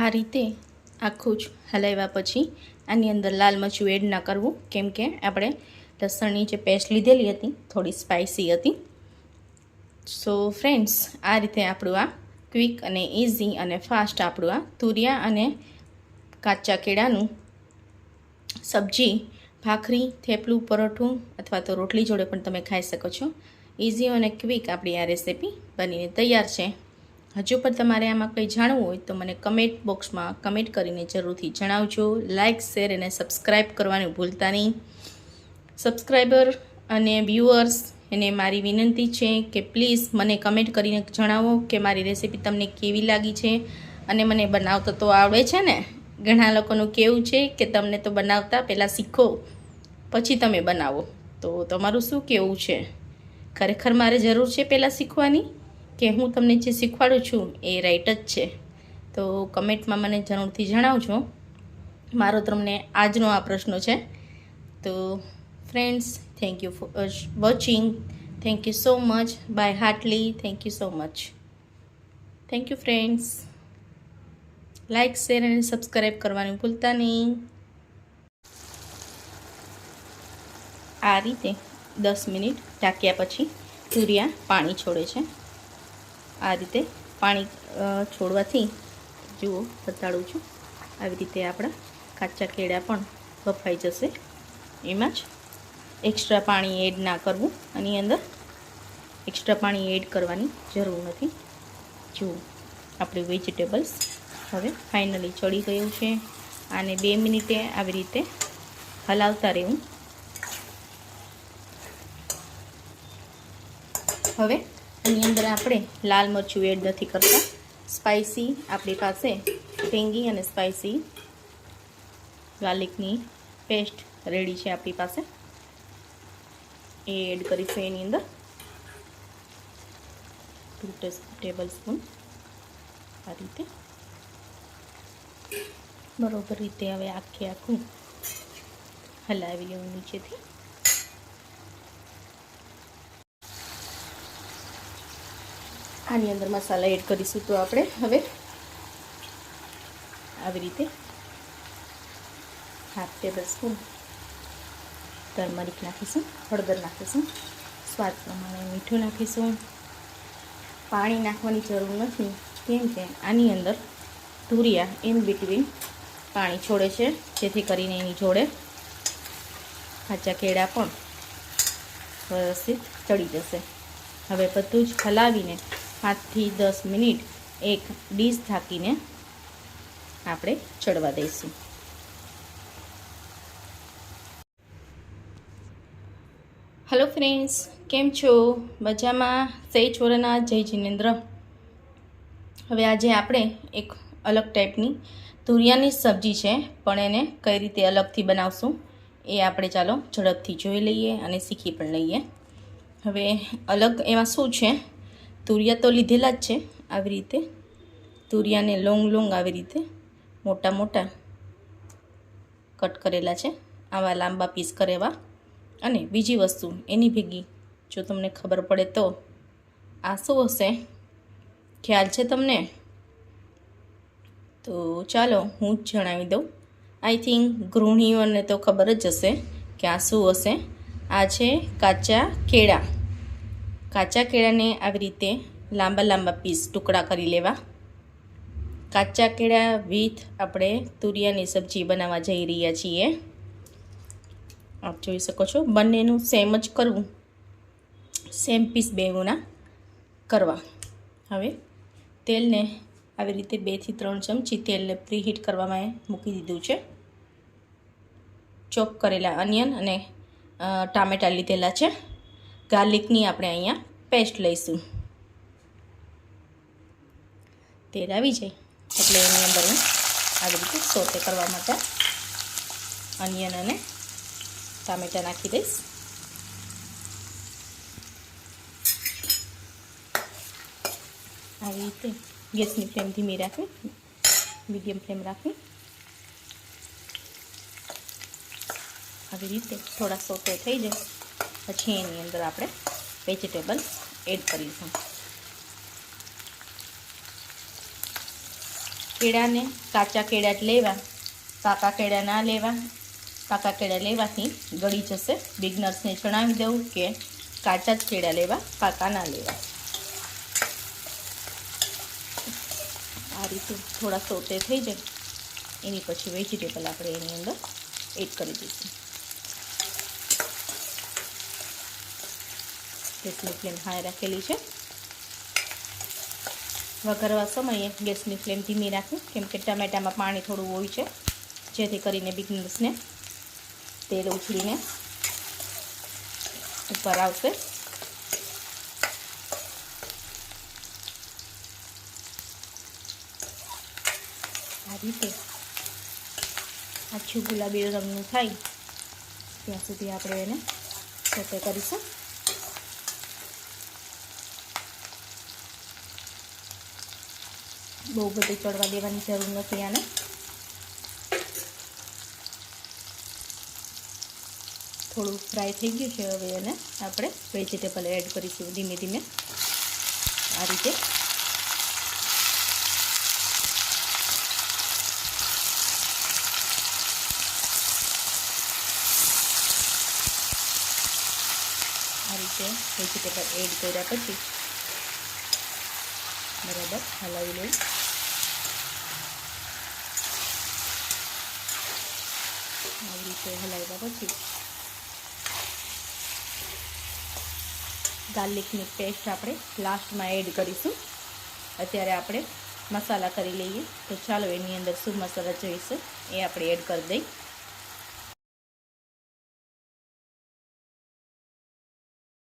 આ રીતે આખું જ હલાવ્યા પછી આની અંદર લાલ મરચું એડ ના કરવું, કેમ કે આપણે લસણની જે પેસ્ટ લીધેલી હતી થોડી સ્પાઇસી હતી. સો ફ્રેન્ડ્સ, આ રીતે આપણું આ ક્વિક અને ઇઝી અને ફાસ્ટ આપણું આ તુરિયા અને કાચા કેળાનું સબ્જી ભાખરી, થેપલું, પરોઠું અથવા તો રોટલી જોડે પણ તમે ખાઈ શકો છો. ઇઝી અને ક્વિક આપણી આ રેસીપી બનીને તૈયાર છે. હજુ પણ તમારે આમાં કંઈ જાણવું હોય તો મને કમેન્ટ બોક્સમાં કમેન્ટ કરીને જરૂરથી જણાવજો. લાઇક, શેર અને સબસ્ક્રાઈબ કરવાનું ભૂલતા નહીં. સબસ્ક્રાઈબર અને વ્યૂઅર્સ એને મારી વિનંતી છે કે પ્લીઝ મને કમેન્ટ કરીને જણાવો કે મારી રેસીપી તમને કેવી લાગી છે. અને મને બનાવતા તો આવડે છે ને. ઘણા લોકોનું કહેવું છે કે તમને તો બનાવતા પહેલાં શીખો પછી તમે બનાવો. તો તમારું શું કહેવું છે? ખરેખર મારે જરૂર છે પહેલાં શીખવાની, કે હું તમને જે શીખવાડું છું એ રાઈટ જ છે? તો કમેન્ટમાં મને જરૂરથી જણાવજો. મારો તમને આજનો આ પ્રશ્ન છે. તો friends, thank you for watching. Thank you so much. Bye heartily. Thank you so much. Thank you friends. Like, share અને સબસ્ક્રાઈબ કરવાનું ભૂલતા નહીં. આ રીતે 10 મિનિટ ઢાંક્યા પછી તુરિયા પાણી છોડે છે. આ રીતે પાણી છોડવાથી જુઓ, બતાડું છું, આવી રીતે આપણા કાચા કેળા પણ બફાઈ જશે. એમાં જ એક્સ્ટ્રા પાણી એડ ના કરવું. આની અંદર એક્સ્ટ્રા પાણી એડ કરવાની જરૂર નથી. જુઓ, આપણી વેજીટેબલ્સ હવે ફાઇનલી ચડી ગયું છે. આને 2 મિનિટે આવી રીતે હલાવતા રહેવું. હવે આની અંદર આપણે લાલ મરચું એડ નથી કરતા. સ્પાઇસી આપણી પાસે ટેંગી અને સ્પાઇસી ગાર્લિકની પેસ્ટ રેડી છે આપણી પાસે. એ એડ કરીશું એની અંદર 2 ટેબલ સ્પૂન. આ રીતે બરોબર રીતે હવે આખું હલાવી લેવું નીચેથી. આની અંદર મસાલા એડ કરીશું. તો આપણે હવે આવી રીતે 1/2 ટેબલ સ્પૂન ટર્મરિક નાખીશું, હળદર નાખીશું, સ્વાદ પ્રમાણે મીઠું નાખીશું. પાણી નાખવાની જરૂર નથી, કેમ કે આની અંદર તુરિયા ઇન બિટવીન પાણી છોડે છે, જેથી કરીને એની જોડે કાચા કેળા પણ વ્યવસ્થિત ચડી જશે. હવે બધું જ હલાવીને 5 થી 10 મિનિટ એક ડીશ ઢાંકીને આપણે ચડવા દઈશું. હેલો ફ્રેન્ડ્સ, કેમ છો? મજામાં? સહી છોરાના જય જિનેન્દ્ર. હવે આજે આપણે એક અલગ ટાઈપની તુરિયાની સબ્જી છે, પણ એને કઈ રીતે અલગથી બનાવશું એ આપણે ચાલો ઝડપથી જોઈ લઈએ અને શીખી પણ લઈએ. હવે અલગ એમાં શું છે? તુરિયા તો લીધેલા જ છે. આવી રીતે તુરિયાને લોંગ આવી રીતે મોટા કટ કરેલા છે, આવા લાંબા પીસ કરેવા. અને બીજી વસ્તુ એની ભેગી જો તમને ખબર પડે તો આ શું હશે, ખ્યાલ છે તમને? તો ચાલો હું જ જણાવી દઉં. આઈ થિંક ગૃહિણીઓને તો ખબર જ હશે કે આ શું હશે. આ છે કાચા કેળા. કાચા કેળાને આવી રીતે લાંબા પીસ ટુકડા કરી લેવા. કાચા કેળા વિથ આપણે તુરિયાની સબ્જી બનાવવા જઈ રહ્યા છીએ. આપ જોઈ શકો છો, બંનેનું સેમ જ કરવું, સેમ પીસ બેવના કરવા. હવે તેલને આવી રીતે 2 થી 3 ચમચી તેલને પ્રીહીટ કરવામાં મૂકી દીધું છે. ચોપ કરેલા અનિયન અને ટામેટાં લીધેલા છે. ગાર્લિકની આપણે અહીંયા પેસ્ટ લઈશું. તેલ આવી જાય એટલે એની અંદર હું આવી રીતે સોતે કરવા માટે અનિયન અને ટામેટાં નાખી દઈશ. આવી રીતે ગેસની ફ્લેમ ધીમી રાખવી, મીડિયમ ફ્લેમ રાખવી. આવી રીતે થોડા સોતે થઈ જાય પછી એની અંદર આપણે વેજીટેબલ્સ એડ કરીશું. કેળાને કાચા કેળા જ લેવા, પાકા કેળા ના લેવા. પાકા કેળા લેવાથી ગળી જશે. બિગનર્સને જણાવી દઉં કે કાચા જ કેળા લેવા, પાકા ના લેવા. આ રીતે થોડા સોતે થઈ જાય એની પછી વેજીટેબલ આપણે એની અંદર એડ કરી દઈશું. ગેસની ફ્લેમ હાઈ રાખેલી છે. વઘારવા સમયે ગેસની ફ્લેમ ધીમી રાખવી, કેમ કે ટમેટામાં પાણી થોડું હોય છે, જેથી કરીને બિગનર્સને તેલ ઉછળીને ઉપર આવશે. આ રીતે આછું ગુલાબી રંગનું થાય ત્યાં સુધી આપણે એને સોતે કરીશું. બહુ બધું ચડવા દેવાની જરૂર નથી આને. થોડું ફ્રાય થઈ ગયું છે. હવે એને આપણે વેજીટેબલ એડ કરીશું ધીમે ધીમે. આ રીતે વેજીટેબલ એડ કર્યા પછી બરાબર હલાવી લઉં. આવી રીતે હલાવ્યા પછી ગાર્લિકની પેસ્ટ આપણે લાસ્ટમાં એડ કરીશું. અત્યારે આપણે મસાલા કરી લઈએ. તો ચાલો એની અંદર શું મસાલા જોઈશે એ આપણે એડ કરી દઈએ.